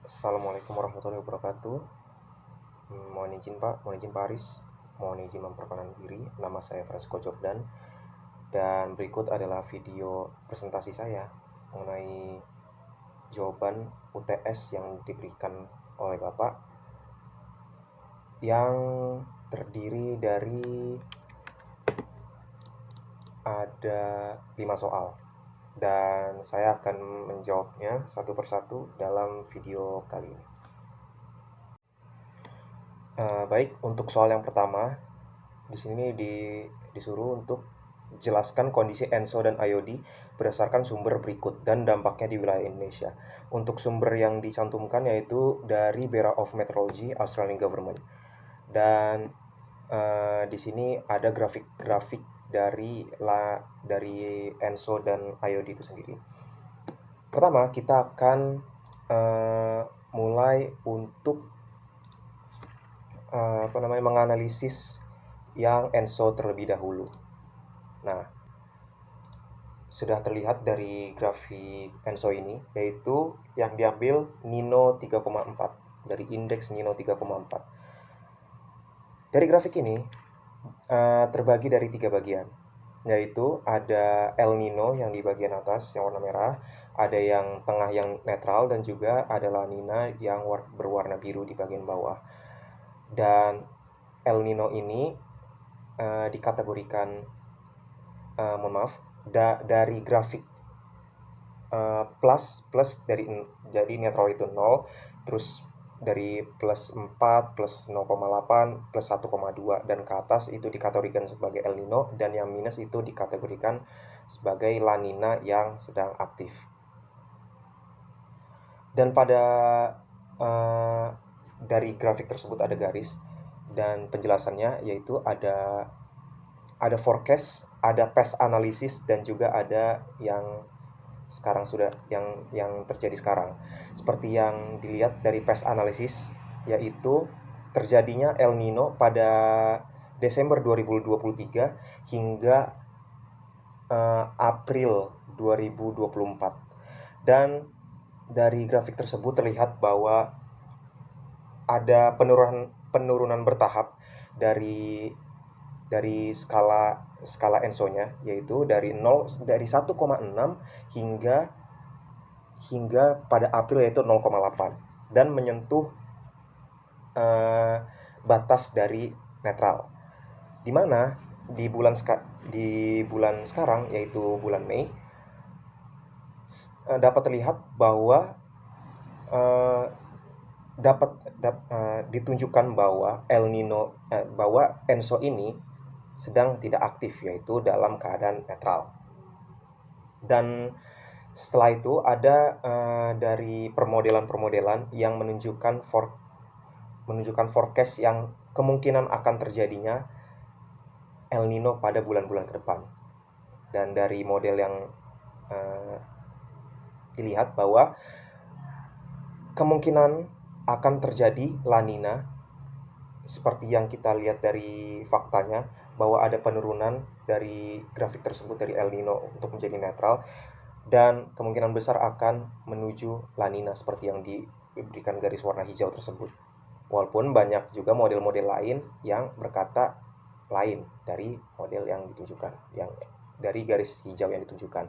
Assalamualaikum warahmatullahi wabarakatuh. Mohon izin Pak Aris, mohon izin memperkenalkan diri. Nama saya Fransco Jordan dan berikut adalah video presentasi saya mengenai jawaban UTS yang diberikan oleh Bapak yang terdiri dari ada 5 soal dan saya akan menjawabnya satu persatu dalam video kali ini. Baik, untuk soal yang pertama, di sini disuruh untuk jelaskan kondisi ENSO dan IOD berdasarkan sumber berikut dan dampaknya di wilayah Indonesia. Untuk sumber yang dicantumkan yaitu dari Bureau of Meteorology, Australian Government. Dan di sini ada grafik-grafik dari ENSO dan IOD itu sendiri. Pertama, kita akan mulai untuk menganalisis yang ENSO terlebih dahulu. Nah, sudah terlihat dari grafik ENSO ini, yaitu yang diambil Nino 3,4, dari indeks Nino 3,4. Dari grafik ini terbagi dari 3 bagian, yaitu ada El Nino yang di bagian atas yang warna merah, ada yang tengah yang netral, dan juga ada La Nina yang berwarna biru di bagian bawah. Dan El Nino ini dikategorikan dari grafik plus dari jadi netral itu 0, terus dari plus 4, plus 0,8, plus 1,2 dan ke atas itu dikategorikan sebagai El Nino, dan yang minus itu dikategorikan sebagai La Nina yang sedang aktif. Dan pada dari grafik tersebut ada garis dan penjelasannya, yaitu ada forecast, ada past analysis, dan juga ada yang sekarang sudah yang terjadi sekarang. Seperti yang dilihat dari past analysis, yaitu terjadinya El Nino pada Desember 2023 hingga April 2024. Dan dari grafik tersebut terlihat bahwa ada penurunan bertahap dari skala ENSO-nya, yaitu dari 1,6 hingga pada April yaitu 0,8, dan menyentuh batas dari netral, di mana di bulan sekarang yaitu bulan Mei dapat terlihat bahwa ditunjukkan bahwa bahwa ENSO ini sedang tidak aktif, yaitu dalam keadaan netral. Dan setelah itu ada dari permodelan yang menunjukkan forecast yang kemungkinan akan terjadinya El Nino pada bulan-bulan ke depan. Dan dari model yang dilihat bahwa kemungkinan akan terjadi La Nina, seperti yang kita lihat dari faktanya, bahwa ada penurunan dari grafik tersebut dari El Nino untuk menjadi netral, dan kemungkinan besar akan menuju La Nina seperti yang diberikan garis warna hijau tersebut. Walaupun banyak juga model-model lain yang berkata lain dari model yang ditunjukkan, yang dari garis hijau yang ditunjukkan.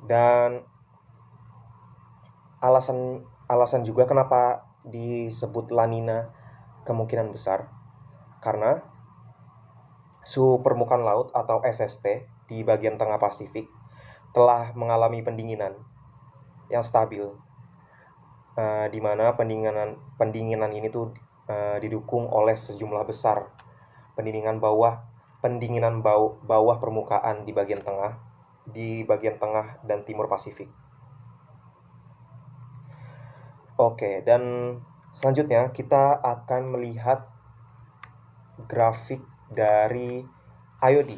Dan alasan juga kenapa disebut La Nina kemungkinan besar, karena suhu permukaan laut atau SST di bagian tengah Pasifik telah mengalami pendinginan yang stabil, di mana pendinginan ini tuh didukung oleh sejumlah besar pendinginan bawah permukaan di bagian tengah dan timur Pasifik. Oke, dan selanjutnya kita akan melihat grafik dari IOD.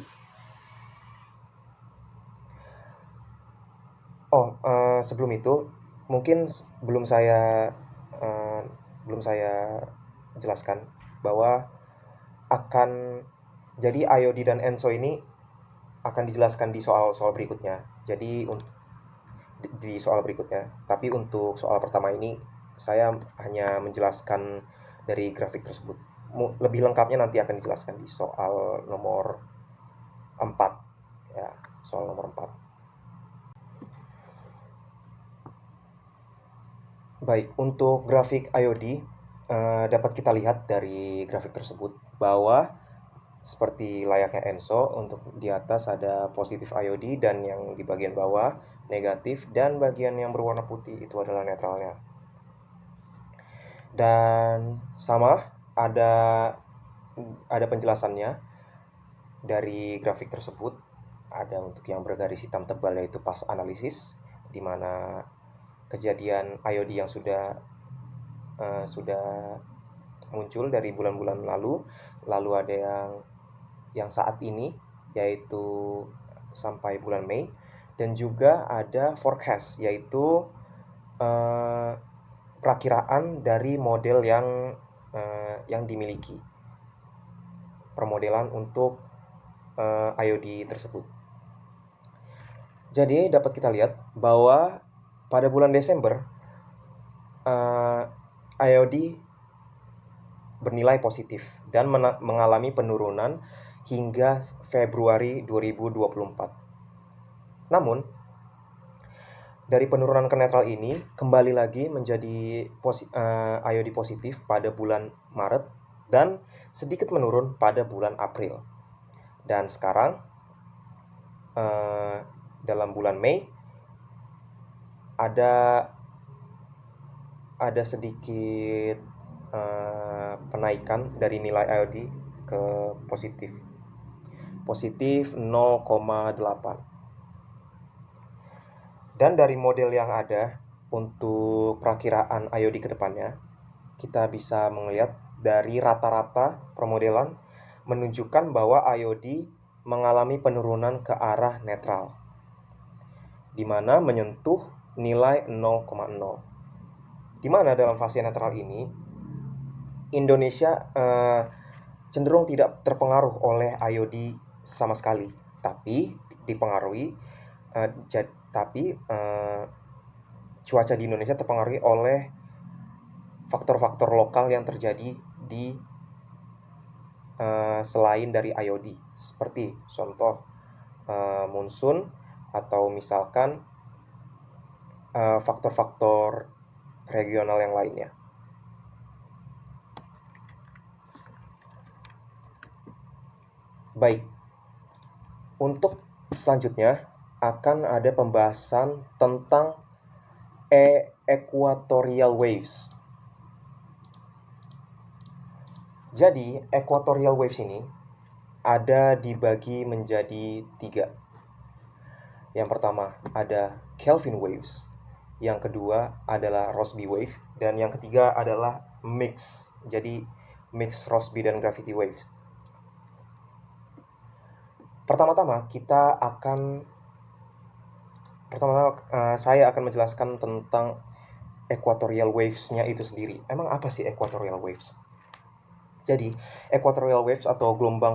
Sebelum itu mungkin belum saya jelaskan bahwa jadi IOD dan ENSO ini akan dijelaskan di soal-soal berikutnya. Jadi di soal berikutnya. Tapi untuk soal pertama ini saya hanya menjelaskan dari grafik tersebut. Lebih lengkapnya nanti akan dijelaskan di soal nomor 4 ya, soal nomor 4. Baik, untuk grafik IOD dapat kita lihat dari grafik tersebut bahwa seperti layaknya ENSO, untuk di atas ada positif IOD dan yang di bagian bawah negatif, dan bagian yang berwarna putih itu adalah netralnya. Dan sama ada penjelasannya dari grafik tersebut. Ada untuk yang bergaris hitam tebal yaitu pas analisis, di mana kejadian IOD yang sudah muncul dari bulan-bulan lalu ada yang saat ini yaitu sampai bulan Mei, dan juga ada forecast yaitu perakiraan dari model yang dimiliki, permodelan untuk IOD tersebut. Jadi dapat kita lihat bahwa pada bulan Desember IOD bernilai positif dan mengalami penurunan hingga Februari 2024. Namun, dari penurunan ke netral ini kembali lagi menjadi IOD positif pada bulan Maret dan sedikit menurun pada bulan April. Dan sekarang dalam bulan Mei ada sedikit penaikan dari nilai IOD ke positif 0,8. Dan dari model yang ada untuk perakiraan IOD ke depannya, kita bisa melihat dari rata-rata permodelan menunjukkan bahwa IOD mengalami penurunan ke arah netral, di mana menyentuh nilai 0,0. Di mana dalam fase netral ini Indonesia cenderung tidak terpengaruh oleh IOD sama sekali, tapi dipengaruhi cuaca di Indonesia terpengaruhi oleh faktor-faktor lokal yang terjadi di selain dari IOD, seperti contoh monsun, atau misalkan faktor-faktor regional yang lainnya. Baik, untuk selanjutnya akan ada pembahasan tentang equatorial waves. Jadi, equatorial waves ini ada dibagi menjadi 3. Yang pertama ada Kelvin waves, yang kedua adalah Rossby wave, dan yang ketiga adalah mix. Jadi mix Rossby dan gravity waves. Pertama-tama saya akan menjelaskan tentang equatorial waves-nya itu sendiri. Emang apa sih equatorial waves? Jadi, equatorial waves atau gelombang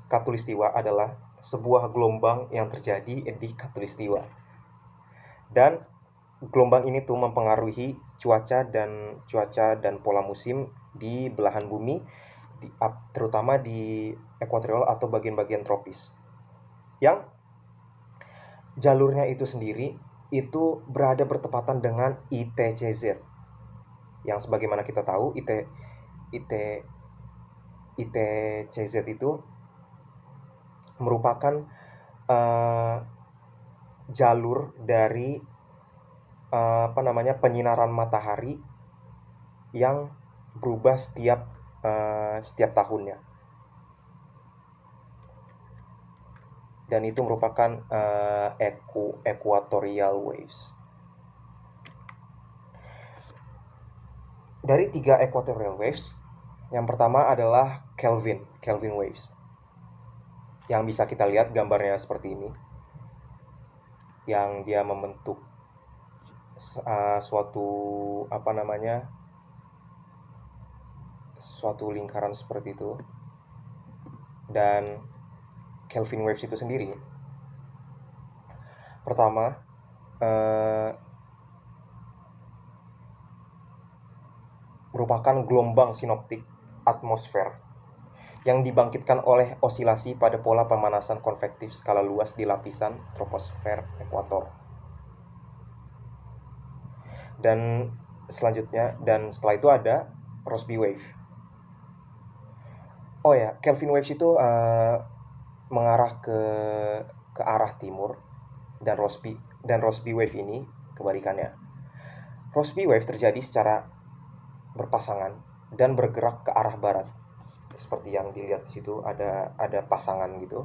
khatulistiwa adalah sebuah gelombang yang terjadi di khatulistiwa. Dan gelombang ini tuh mempengaruhi cuaca dan pola musim di belahan bumi, terutama di ekuatorial atau bagian-bagian tropis. Yang jalurnya itu sendiri itu berada bertepatan dengan ITCZ. Yang sebagaimana kita tahu ITCZ itu merupakan jalur dari penyinaran matahari yang berubah setiap tahunnya. Dan itu merupakan equatorial waves. Dari 3 equatorial waves, yang pertama adalah Kelvin waves, yang bisa kita lihat gambarnya seperti ini, yang dia membentuk suatu lingkaran seperti itu. Dan Kelvin waves itu sendiri, pertama merupakan gelombang sinoptik atmosfer yang dibangkitkan oleh osilasi pada pola pemanasan konvektif skala luas di lapisan troposfer ekuator. Dan setelah itu ada Rossby wave. Oh ya, Kelvin waves itu mengarah ke arah timur, dan Rossby wave ini kebalikannya. Rossby wave terjadi secara berpasangan dan bergerak ke arah barat. Seperti yang dilihat di situ ada pasangan gitu.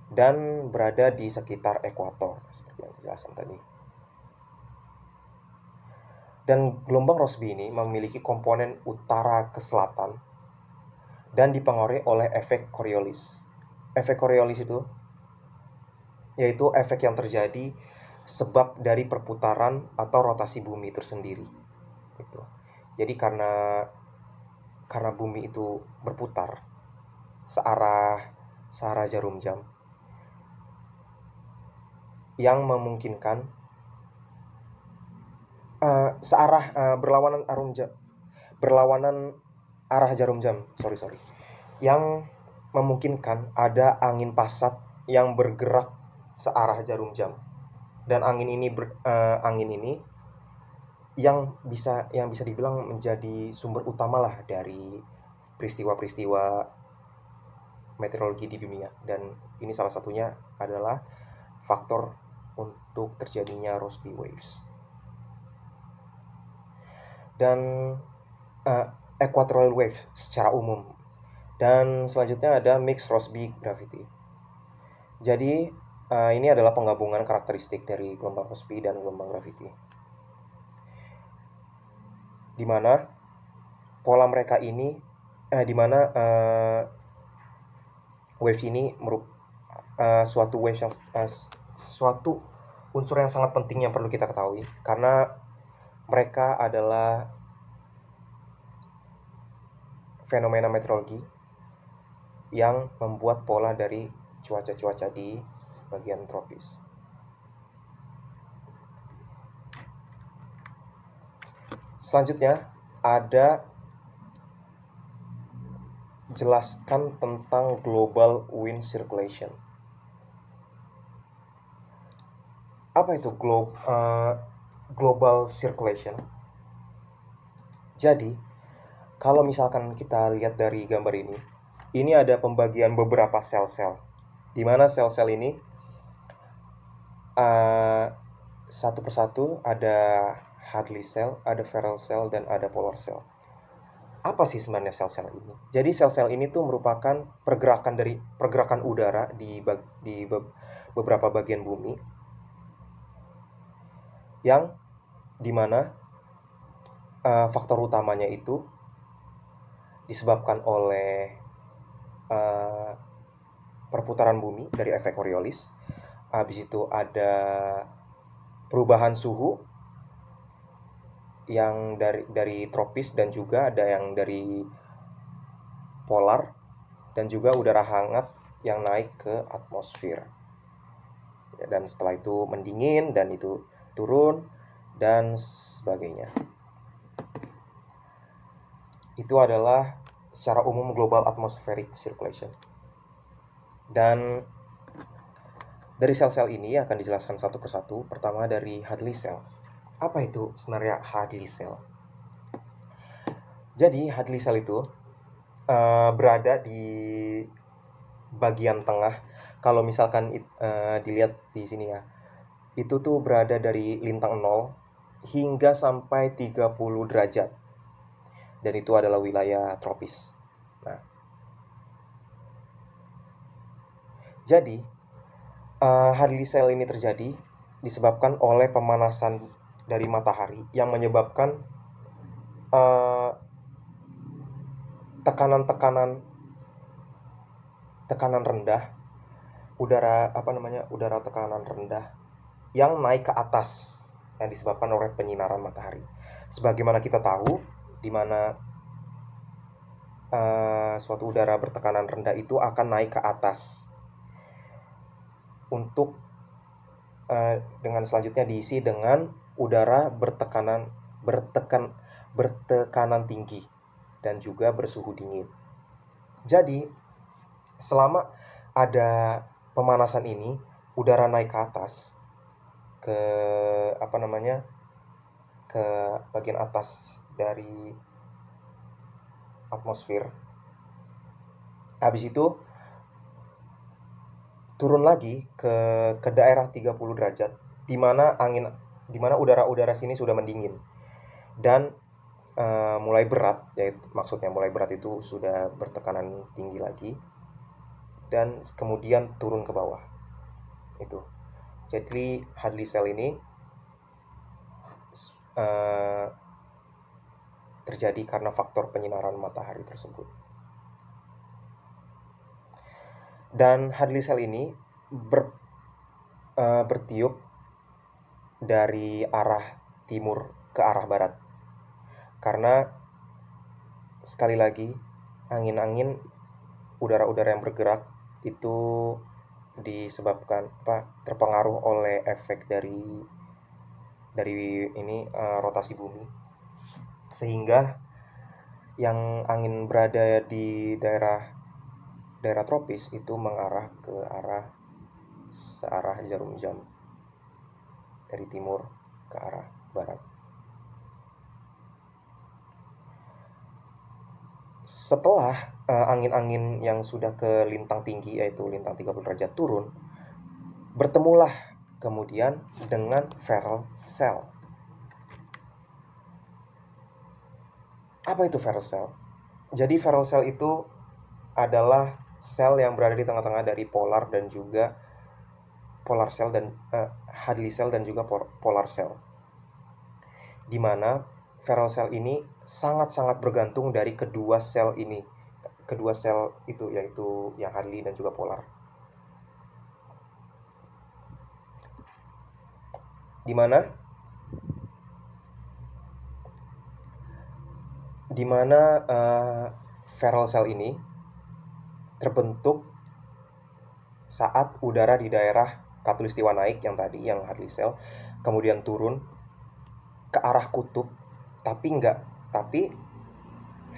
Dan berada di sekitar ekuator seperti yang dijelaskan tadi. Dan gelombang Rossby ini memiliki komponen utara ke selatan dan dipengaruhi oleh efek Coriolis. Efek Coriolis itu yaitu efek yang terjadi sebab dari perputaran atau rotasi bumi tersendiri. Gitu. Jadi karena bumi itu berputar searah jarum jam yang memungkinkan berlawanan arah jarum jam, yang memungkinkan ada angin passat yang bergerak searah jarum jam. Dan angin ini yang bisa dibilang menjadi sumber utama lah dari peristiwa-peristiwa meteorologi di dunia. Dan ini salah satunya adalah faktor untuk terjadinya Rossby waves. Dan equatorial wave secara umum. Dan selanjutnya ada mixed Rossby gravity. Jadi ini adalah penggabungan karakteristik dari gelombang Rossby dan gelombang gravity, di mana pola mereka ini wave ini suatu unsur yang sangat penting yang perlu kita ketahui, karena mereka adalah fenomena meteorologi yang membuat pola dari cuaca-cuaca di bagian tropis. Selanjutnya ada jelaskan tentang global wind circulation. Apa itu global circulation? Jadi, kalau misalkan kita lihat dari gambar ini ada pembagian beberapa sel-sel, di mana sel-sel ini satu persatu ada Hadley cell, ada Ferrel cell, dan ada Polar cell. Apa sih sebenarnya sel-sel ini? Jadi sel-sel ini tuh merupakan pergerakan udara di beberapa bagian bumi, yang dimana faktor utamanya itu disebabkan oleh perputaran bumi dari efek Coriolis. Habis itu ada perubahan suhu yang dari tropis, dan juga ada yang dari polar, dan juga udara hangat yang naik ke atmosfer. Dan setelah itu mendingin, dan itu turun, dan sebagainya. Itu adalah secara umum global atmospheric circulation. Dan dari sel-sel ini akan dijelaskan satu persatu. Pertama dari Hadley cell. Apa itu sebenarnya Hadley cell? Jadi Hadley cell itu berada di bagian tengah. Kalau misalkan dilihat di sini ya, itu tuh berada dari lintang 0 hingga sampai 30 derajat. Dan itu adalah wilayah tropis. Nah, jadi Hadley cell ini terjadi disebabkan oleh pemanasan dari matahari yang menyebabkan tekanan rendah, udara tekanan rendah yang naik ke atas, yang disebabkan oleh penyinaran matahari. Sebagaimana kita tahu, di mana suatu udara bertekanan rendah itu akan naik ke atas untuk dengan selanjutnya diisi dengan udara bertekanan bertekanan tinggi dan juga bersuhu dingin. Jadi selama ada pemanasan ini, udara naik ke atas ke ke bagian atas dari atmosfer. Habis itu turun lagi ke daerah 30 derajat di mana udara-udara sini sudah mendingin dan mulai berat, yaitu maksudnya mulai berat itu sudah bertekanan tinggi lagi dan kemudian turun ke bawah. Itu. Jadi Hadley cell ini terjadi karena faktor penyinaran matahari tersebut. Dan Hadley cell ini bertiup dari arah timur ke arah barat. Karena sekali lagi angin-angin udara-udara yang bergerak itu disebabkan terpengaruh oleh efek dari rotasi bumi, sehingga yang angin berada di daerah tropis itu mengarah ke arah searah jarum jam dari timur ke arah barat. Setelah angin-angin yang sudah ke lintang tinggi, yaitu lintang 30 derajat turun, bertemulah kemudian dengan Ferrel cell. Apa itu Ferrel cell? Jadi Ferrel cell itu adalah sel yang berada di tengah-tengah dari polar dan juga polar cell dan Hadley cell dan juga polar cell. Di mana Ferrel cell ini sangat-sangat bergantung dari kedua sel itu, yaitu yang Hadley dan juga polar. Di mana Ferrel cell ini terbentuk saat udara di daerah khatulistiwa naik yang tadi, yang Hadley cell, kemudian turun ke arah kutub, tapi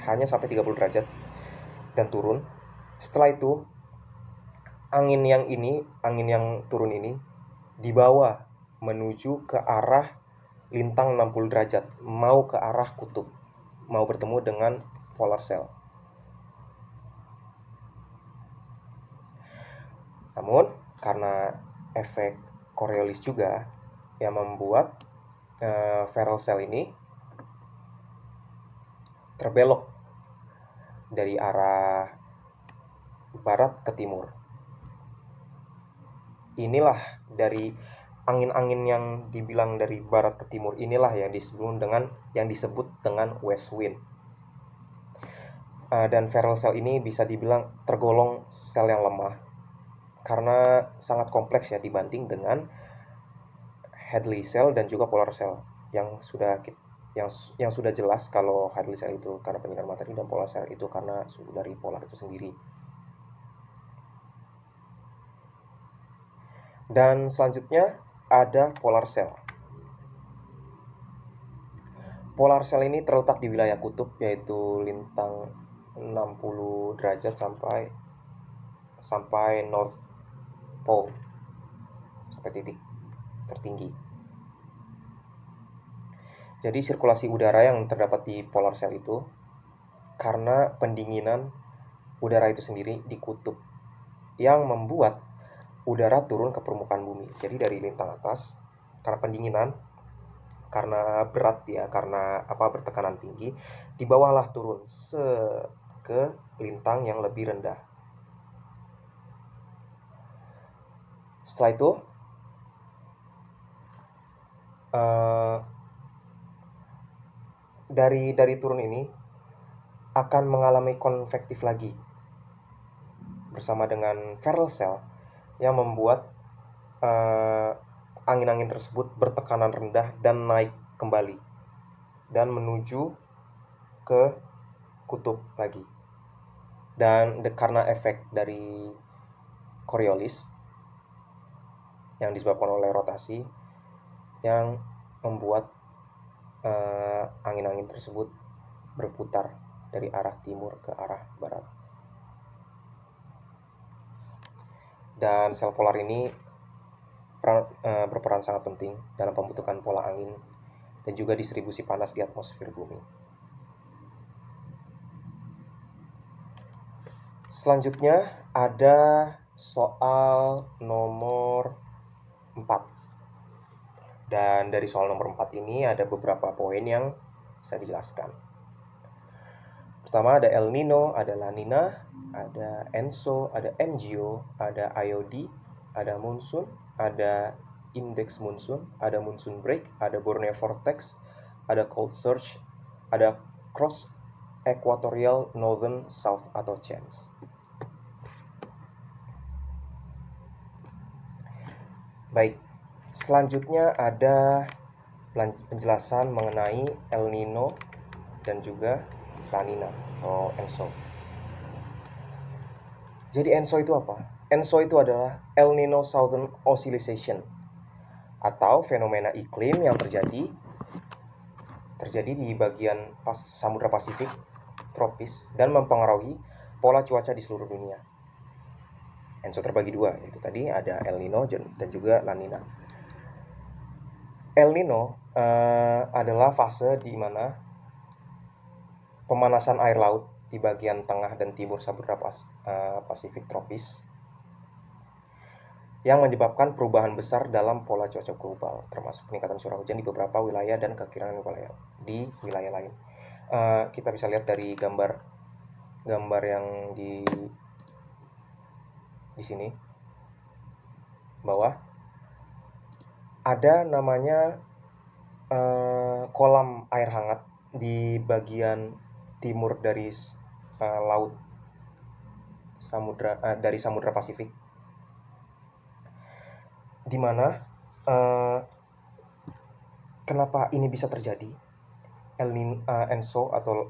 hanya sampai 30 derajat dan turun. Setelah itu angin yang turun ini dibawa menuju ke arah lintang 60 derajat, mau ke arah kutub, mau bertemu dengan polar cell. Namun karena efek Coriolis juga yang membuat Ferrel cell ini terbelok dari arah barat ke timur. Inilah dari angin-angin yang dibilang dari barat ke timur, inilah yang disebut dengan west wind. Dan Ferrel cell ini bisa dibilang tergolong sel yang lemah karena sangat kompleks ya dibanding dengan Hadley cell dan juga polar cell yang sudah jelas kalau Hadley cell itu karena penyinaran matahari dan polar cell itu karena dari polar itu sendiri. Dan selanjutnya ada polar cell. Polar cell ini terletak di wilayah kutub, yaitu lintang 60 derajat sampai North Pole, sampai titik tertinggi. Jadi sirkulasi udara yang terdapat di polar cell itu karena pendinginan udara itu sendiri di kutub yang membuat udara turun ke permukaan bumi. Jadi dari lintang atas karena pendinginan, karena berat ya, karena bertekanan tinggi, di bawahlah turun ke lintang yang lebih rendah. Setelah itu dari turun ini akan mengalami konvektif lagi bersama dengan Ferrel cell yang membuat angin-angin tersebut bertekanan rendah dan naik kembali dan menuju ke kutub lagi. Dan karena efek dari Coriolis yang disebabkan oleh rotasi yang membuat angin-angin tersebut berputar dari arah timur ke arah barat. Dan sel polar ini berperan sangat penting dalam pembentukan pola angin dan juga distribusi panas di atmosfer bumi. Selanjutnya ada soal nomor 4. Dan dari soal nomor 4 ini ada beberapa poin yang saya dijelaskan. Pertama ada El Nino, ada La Nina, ada ENSO, ada MGO, ada IOD, ada monsoon, ada index monsoon, ada monsoon break, ada Borneo vortex, ada cold surge, ada cross equatorial northern south atau CHANS. Baik, selanjutnya ada penjelasan mengenai El Nino dan juga La Nina atau ENSO. Jadi ENSO itu apa? ENSO itu adalah El Nino Southern Oscillation atau fenomena iklim yang terjadi di bagian Samudra Pasifik tropis dan mempengaruhi pola cuaca di seluruh dunia. ENSO terbagi dua, yaitu tadi ada El Nino dan juga La Nina. El Nino adalah fase di mana pemanasan air laut di bagian tengah dan timur Samudra Pasifik tropis yang menyebabkan perubahan besar dalam pola cuaca global, termasuk peningkatan curah hujan di beberapa wilayah dan kekeringan wilayah di wilayah lain. Kita bisa lihat dari gambar yang di sini bawah ada namanya kolam air hangat di bagian timur dari laut dari Samudra Pasifik, di mana kenapa ini bisa terjadi, ENSO atau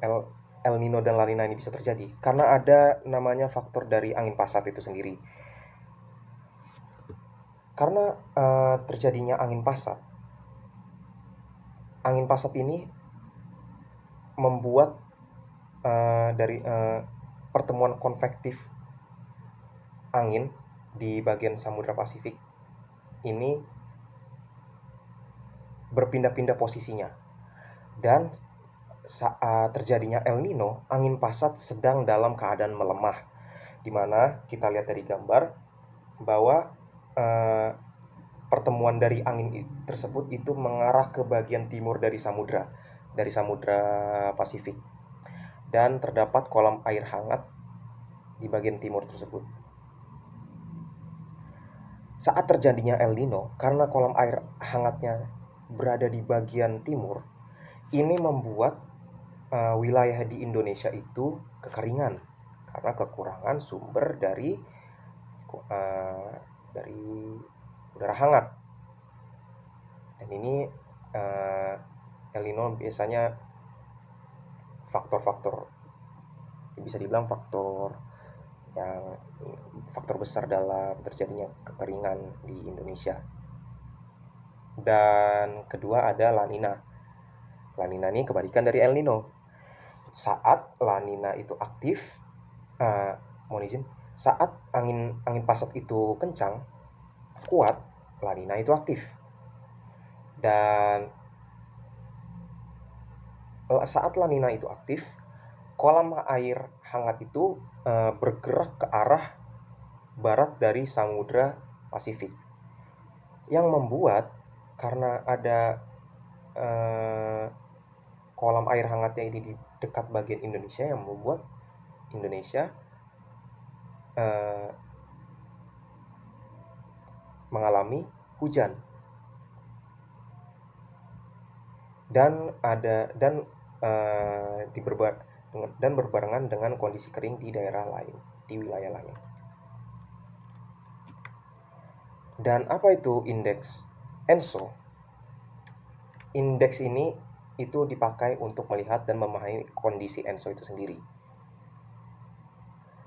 El Nino dan La Nina ini bisa terjadi karena ada namanya faktor dari angin pasat itu sendiri. Karena terjadinya angin pasat ini membuat dari pertemuan konvektif angin di bagian Samudra Pasifik ini berpindah-pindah posisinya, dan saat terjadinya El Nino, angin pasat sedang dalam keadaan melemah, di mana kita lihat dari gambar bahwa pertemuan dari angin tersebut itu mengarah ke bagian timur dari Samudra Pasifik, dan terdapat kolam air hangat di bagian timur tersebut. Saat terjadinya El Nino, karena kolam air hangatnya berada di bagian timur, ini membuat wilayah di Indonesia itu kekeringan karena kekurangan sumber dari udara hangat. Dan ini El Nino biasanya faktor bisa dibilang faktor besar dalam terjadinya kekeringan di Indonesia. Dan kedua ada La Nina. La Nina ini kebalikan dari El Nino. Saat La Nina itu aktif, saat angin pasat itu kencang, kuat, La Nina itu aktif. Dan saat La Nina itu aktif, kolam air hangat itu bergerak ke arah barat dari Samudra Pasifik, yang membuat karena ada kolam air hangatnya ini di dekat bagian Indonesia, yang membuat Indonesia mengalami hujan dan berbarengan dengan kondisi kering di daerah lain, di wilayah lain. Dan apa itu indeks ENSO? Indeks ini itu dipakai untuk melihat dan memahami kondisi ENSO itu sendiri.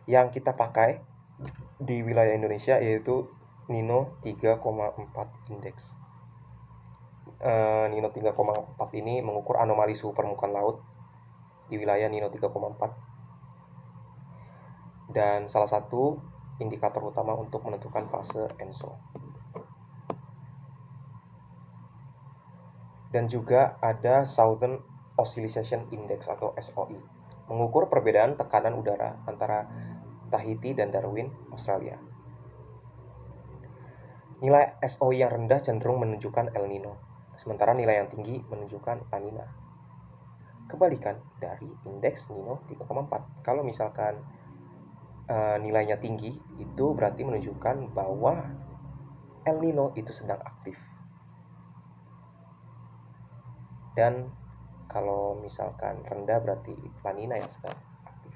Yang kita pakai di wilayah Indonesia yaitu Nino 3,4 indeks. Nino 3,4 ini mengukur anomali suhu permukaan laut di wilayah Nino 3,4 dan salah satu indikator utama untuk menentukan fase ENSO. Dan juga ada Southern Oscillation Index atau SOI, mengukur perbedaan tekanan udara antara Tahiti dan Darwin, Australia. Nilai SOI yang rendah cenderung menunjukkan El Nino, sementara nilai yang tinggi menunjukkan La Nina. Kebalikan dari indeks Nino 3,4. Kalau misalkan nilainya tinggi, itu berarti menunjukkan bahwa El Nino itu sedang aktif. Dan kalau misalkan rendah berarti La Nina yang sedang aktif.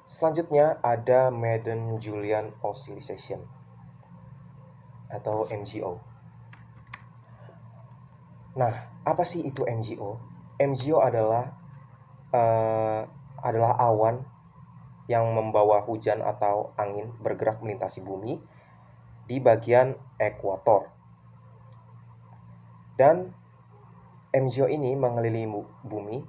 Selanjutnya ada Madden-Julian Oscillation atau MJO. Nah, apa sih itu MJO? MJO adalah awan yang membawa hujan atau angin bergerak melintasi bumi di bagian ekuator. Dan MJO ini mengelilingi bumi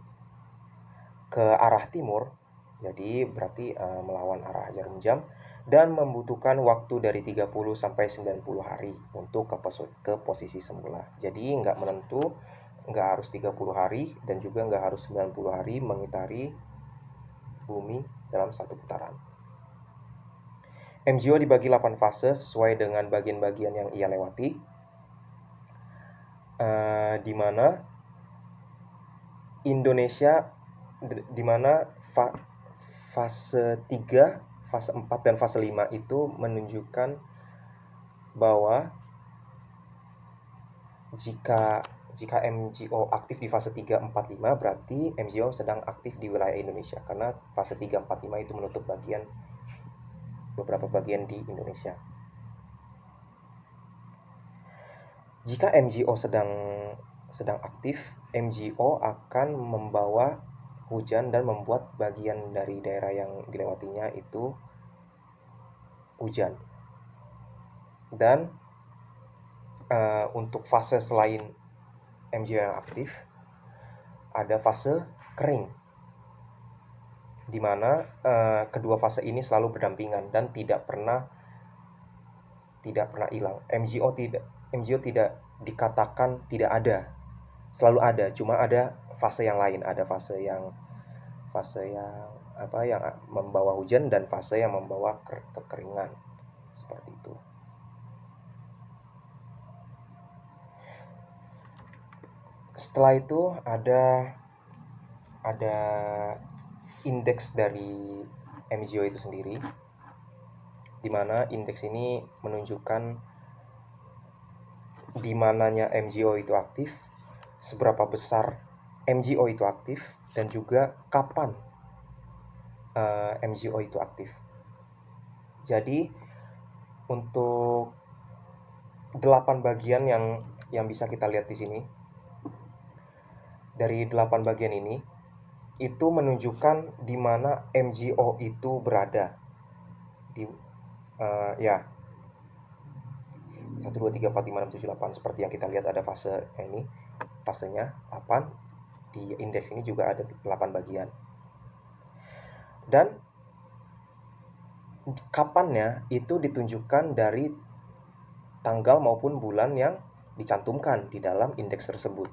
ke arah timur, jadi berarti melawan arah jarum jam, dan membutuhkan waktu dari 30 sampai 90 hari untuk ke posisi semula. Jadi nggak menentu, nggak harus 30 hari dan juga nggak harus 90 hari mengitari bumi dalam satu putaran. MJO dibagi 8 fase sesuai dengan bagian-bagian yang ia lewati, di mana Indonesia, di mana fase 3, fase 4, dan fase 5 itu menunjukkan bahwa jika MJO aktif di fase 3, 4, 5 berarti MJO sedang aktif di wilayah Indonesia, karena fase 3, 4, 5 itu menutup beberapa bagian di Indonesia. Jika MJO sedang aktif, MJO akan membawa hujan dan membuat bagian dari daerah yang dilewatinya itu hujan. Dan untuk fase selain MJO yang aktif, ada fase kering, di mana kedua fase ini selalu berdampingan dan tidak pernah hilang. MJO tidak dikatakan tidak ada, selalu ada, cuma ada fase yang lain, ada fase yang membawa hujan dan fase yang membawa kekeringan, seperti itu. Setelah itu ada indeks dari MJO itu sendiri, di mana indeks ini menunjukkan di mananya MJO itu aktif, seberapa besar MJO itu aktif, dan juga kapan MJO itu aktif. Jadi untuk 8 bagian yang bisa kita lihat di sini, dari 8 bagian ini itu menunjukkan di mana MJO itu berada. 1, 2, 3, 4, 5, 6, 7, 8, seperti yang kita lihat ada fase ini, fasenya 8. Di indeks ini juga ada 8 bagian. Dan kapannya itu ditunjukkan dari tanggal maupun bulan yang dicantumkan di dalam indeks tersebut.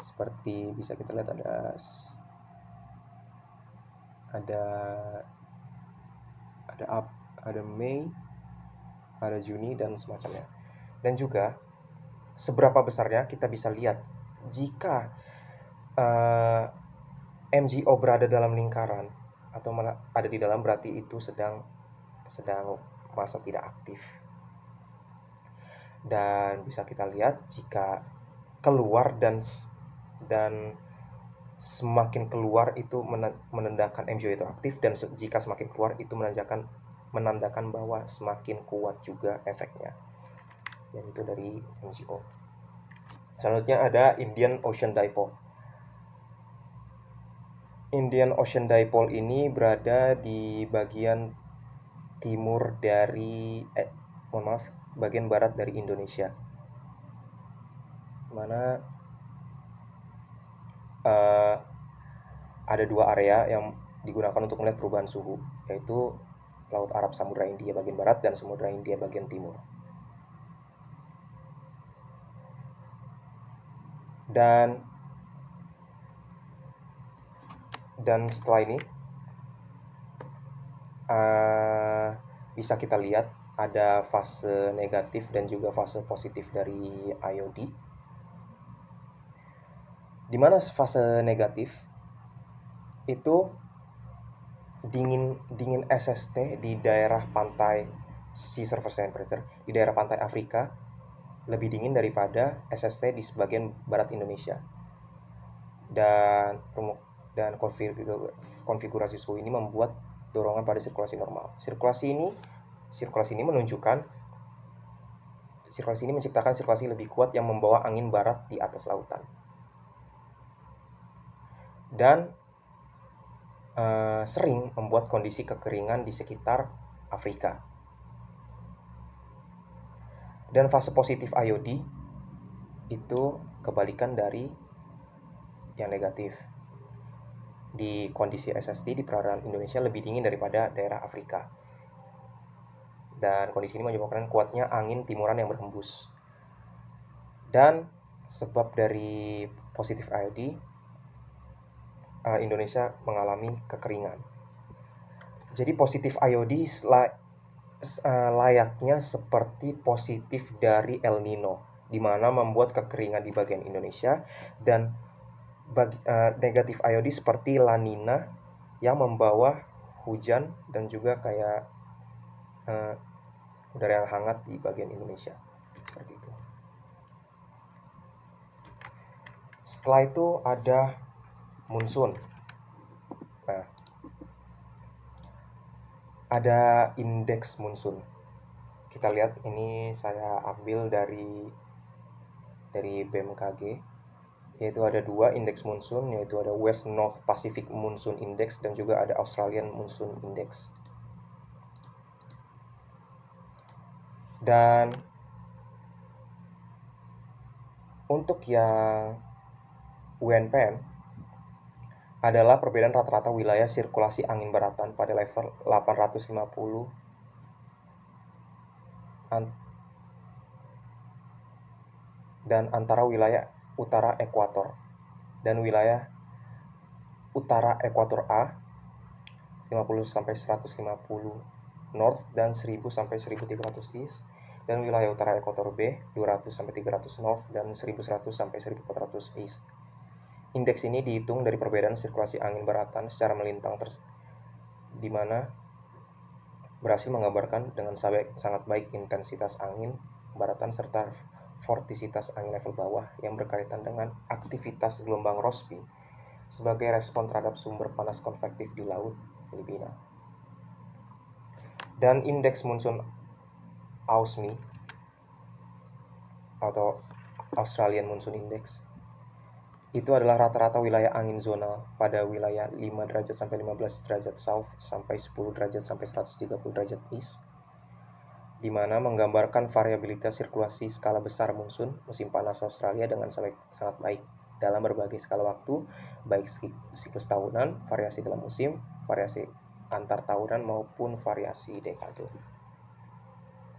Seperti bisa kita lihat ada Mei, ada Juni, dan semacamnya. Dan juga seberapa besarnya kita bisa lihat jika MJO berada dalam lingkaran atau ada di dalam, berarti itu sedang masa tidak aktif. Dan bisa kita lihat jika keluar dan semakin keluar itu menandakan MJO itu aktif, dan jika semakin keluar itu menandakan bahwa semakin kuat juga efeknya. Yang itu dari MJO. Selanjutnya ada Indian Ocean Dipole. Indian Ocean Dipole ini berada di bagian timur dari bagian barat dari Indonesia, mana ada dua area yang digunakan untuk melihat perubahan suhu, yaitu Laut Arab Samudra Hindia bagian barat dan Samudra Hindia bagian timur. Dan setelah ini bisa kita lihat ada fase negatif dan juga fase positif dari IOD. Di mana fase negatif itu dingin SST di daerah pantai sea surface temperature di daerah pantai Afrika lebih dingin daripada SST di sebagian barat Indonesia. Dan konfigurasi suhu ini membuat dorongan pada sirkulasi normal. Sirkulasi ini menciptakan sirkulasi lebih kuat yang membawa angin barat di atas lautan. Dan sering membuat kondisi kekeringan di sekitar Afrika. Dan fase positif IOD itu kebalikan dari yang negatif. Di kondisi SST di perairan Indonesia lebih dingin daripada daerah Afrika. Dan kondisi ini menyebabkan kuatnya angin timuran yang berhembus. Dan sebab dari positif IOD, Indonesia mengalami kekeringan. Jadi positif IOD layaknya seperti positif dari El Nino, di mana membuat kekeringan di bagian Indonesia, dan negatif IOD seperti La Nina yang membawa hujan dan juga kayak udara yang hangat di bagian Indonesia, seperti itu. Setelah itu ada monsun. Nah, ada indeks monsun. Kita lihat, ini saya ambil dari BMKG, yaitu ada dua indeks monsun, yaitu ada West North Pacific Monsoon Index dan juga ada Australian Monsoon Index. Dan untuk yang UNPM adalah perbedaan rata-rata wilayah sirkulasi angin baratan pada level 850 dan antara wilayah utara ekuator dan wilayah utara ekuator A 50 sampai 150 north dan 1000 sampai 1300 east, dan wilayah utara ekuator B 200 sampai 300 north dan 1100 sampai 1400 east. Indeks ini dihitung dari perbedaan sirkulasi angin baratan secara melintang di mana berhasil menggambarkan dengan sangat baik intensitas angin baratan serta vortisitas angin level bawah yang berkaitan dengan aktivitas gelombang Rossby sebagai respon terhadap sumber panas konvektif di laut Filipina. Dan indeks monsun AUSMI atau Australian Monsoon Index itu adalah rata-rata wilayah angin zonal pada wilayah 5 derajat sampai 15 derajat south sampai 10 derajat sampai 130 derajat east, di mana menggambarkan variabilitas sirkulasi skala besar monsun musim panas Australia dengan sangat baik dalam berbagai skala waktu, baik siklus tahunan, variasi dalam musim, variasi antar tahunan maupun variasi dekade.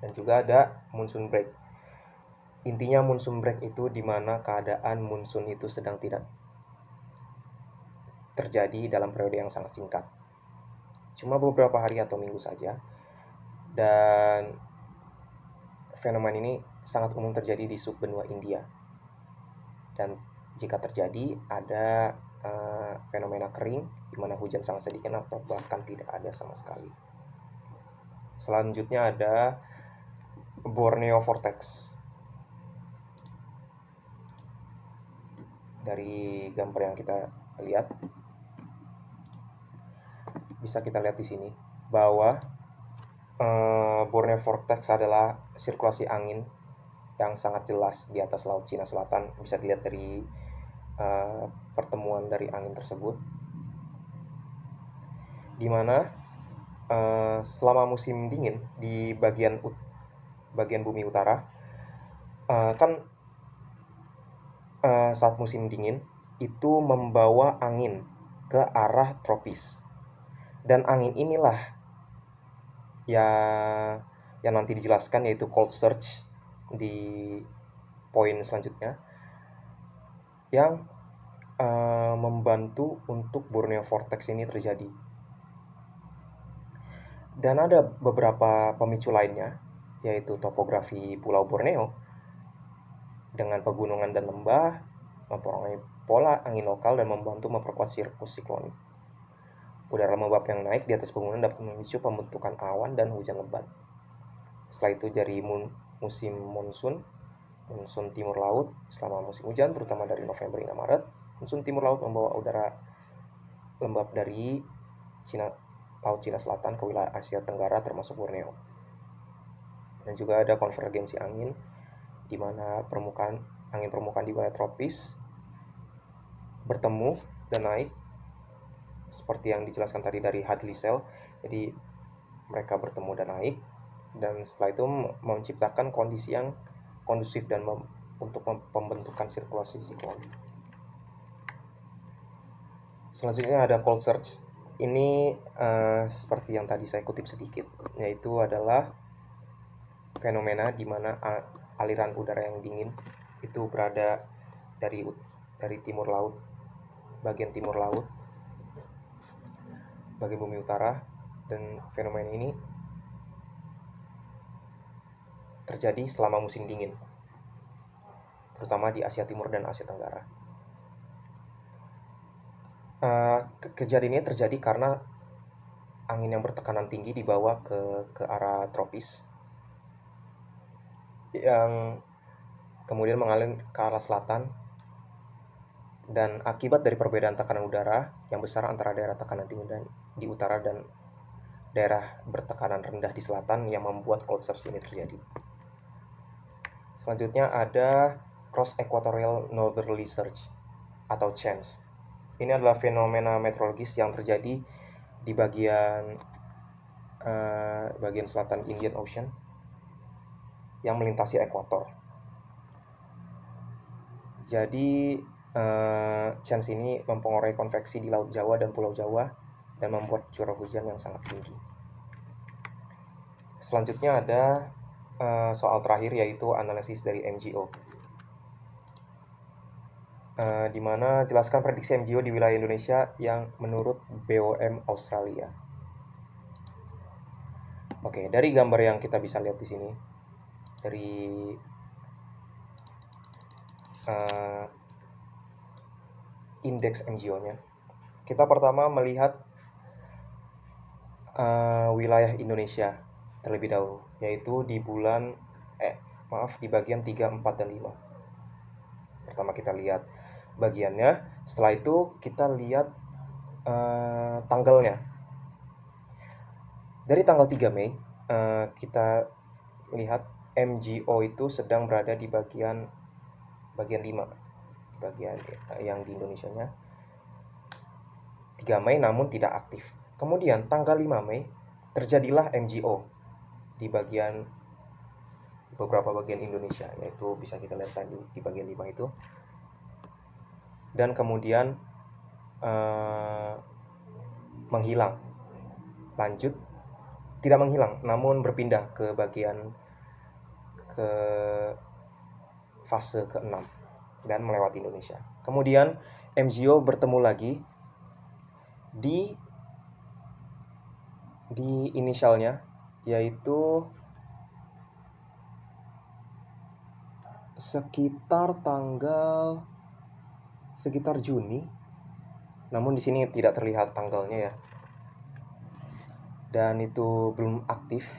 Dan juga ada monsoon break. Intinya monsoon break itu di mana keadaan monsun itu sedang tidak terjadi dalam periode yang sangat singkat, cuma beberapa hari atau minggu saja. Dan fenomena ini sangat umum terjadi di subbenua India. Dan jika terjadi, ada fenomena kering di mana hujan sangat sedikit atau bahkan tidak ada sama sekali. Selanjutnya ada Borneo Vortex. Dari gambar yang kita lihat, bisa kita lihat di sini bahwa Borneo Vortex adalah sirkulasi angin yang sangat jelas di atas Laut Cina Selatan. Bisa dilihat dari pertemuan dari angin tersebut, di mana selama musim dingin di bagian bumi utara, kan saat musim dingin itu membawa angin ke arah tropis. Dan angin inilah yang nanti dijelaskan, yaitu cold surge di poin selanjutnya, yang membantu untuk Borneo Vortex ini terjadi. Dan ada beberapa pemicu lainnya, yaitu topografi Pulau Borneo dengan pegunungan dan lembah, mempengaruhi pola angin lokal dan membantu memperkuat sirkus siklonik. Udara lembab yang naik di atas pegunungan dapat memicu pembentukan awan dan hujan lebat. Setelah itu dari musim monsun timur laut selama musim hujan, terutama dari November hingga Maret. Monsun timur laut membawa udara lembab dari Laut Cina Selatan ke wilayah Asia Tenggara termasuk Borneo. Dan juga ada konvergensi angin, di mana angin permukaan di wilayah tropis bertemu dan naik, seperti yang dijelaskan tadi dari Hadley Cell. Jadi mereka bertemu dan naik, dan setelah itu menciptakan kondisi yang kondusif dan untuk pembentukan sirkulasi siklon. Selanjutnya ada cold surge. Ini seperti yang tadi saya kutip sedikit, yaitu adalah fenomena di mana aliran udara yang dingin itu berada dari timur laut, bagian timur laut, bagian bumi utara, dan fenomena ini terjadi selama musim dingin, terutama di Asia Timur dan Asia Tenggara. Kejadian ini terjadi karena angin yang bertekanan tinggi dibawa ke arah tropis, yang kemudian mengalir ke arah selatan, dan akibat dari perbedaan tekanan udara yang besar antara daerah tekanan tinggi di utara dan daerah bertekanan rendah di selatan yang membuat cold surge ini terjadi. Selanjutnya ada cross equatorial northerly surge atau CENS. Ini adalah fenomena meteorologis yang terjadi di bagian selatan Indian Ocean yang melintasi ekuator. Jadi CENS ini mempengaruhi konveksi di Laut Jawa dan Pulau Jawa dan membuat curah hujan yang sangat tinggi. Selanjutnya ada soal terakhir, yaitu analisis dari MGO, di mana jelaskan prediksi MGO di wilayah Indonesia yang menurut BOM Australia. Oke, dari gambar yang kita bisa lihat di sini, dari indeks MGO-nya, kita pertama melihat wilayah Indonesia terlebih dahulu, yaitu di bagian 3, 4, dan 5. Pertama kita lihat bagiannya, setelah itu kita lihat tanggalnya. Dari tanggal 3 Mei kita lihat MGO itu sedang berada di bagian 5, bagian yang di Indonesianya 3 Mei namun tidak aktif. Kemudian tanggal 5 Mei terjadilah MGO di beberapa bagian Indonesia, yaitu bisa kita lihat tadi di bagian 5 itu. Dan kemudian menghilang. Lanjut, tidak menghilang namun berpindah ke fase ke-6 dan melewati Indonesia. Kemudian MGO bertemu lagi di inisialnya, yaitu sekitar Juni, namun di sini tidak terlihat tanggalnya ya, dan itu belum aktif.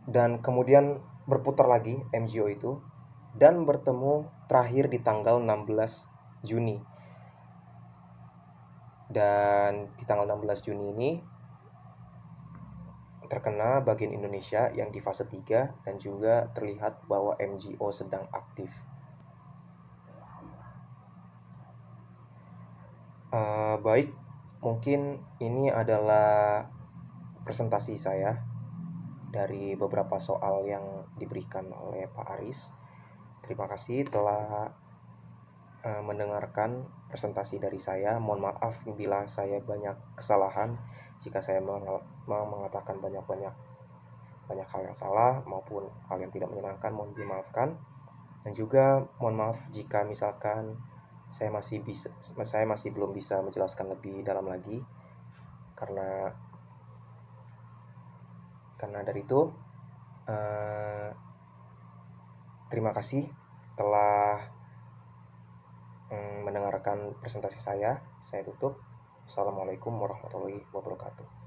Dan kemudian berputar lagi MGO itu dan bertemu terakhir di tanggal 16 Juni. Dan di tanggal 16 Juni ini terkena bagian Indonesia yang di fase 3 dan juga terlihat bahwa MGO sedang aktif. Baik, mungkin ini adalah presentasi saya dari beberapa soal yang diberikan oleh Pak Aris. Terima kasih telah mendengarkan presentasi dari saya. Mohon maaf bila saya banyak kesalahan, jika saya mengatakan banyak hal yang salah maupun hal yang tidak menyenangkan, mohon dimaafkan. Dan juga mohon maaf jika misalkan saya masih belum bisa menjelaskan lebih dalam lagi, karena dari itu terima kasih telah mendengarkan presentasi saya. Saya tutup. Assalamualaikum warahmatullahi wabarakatuh.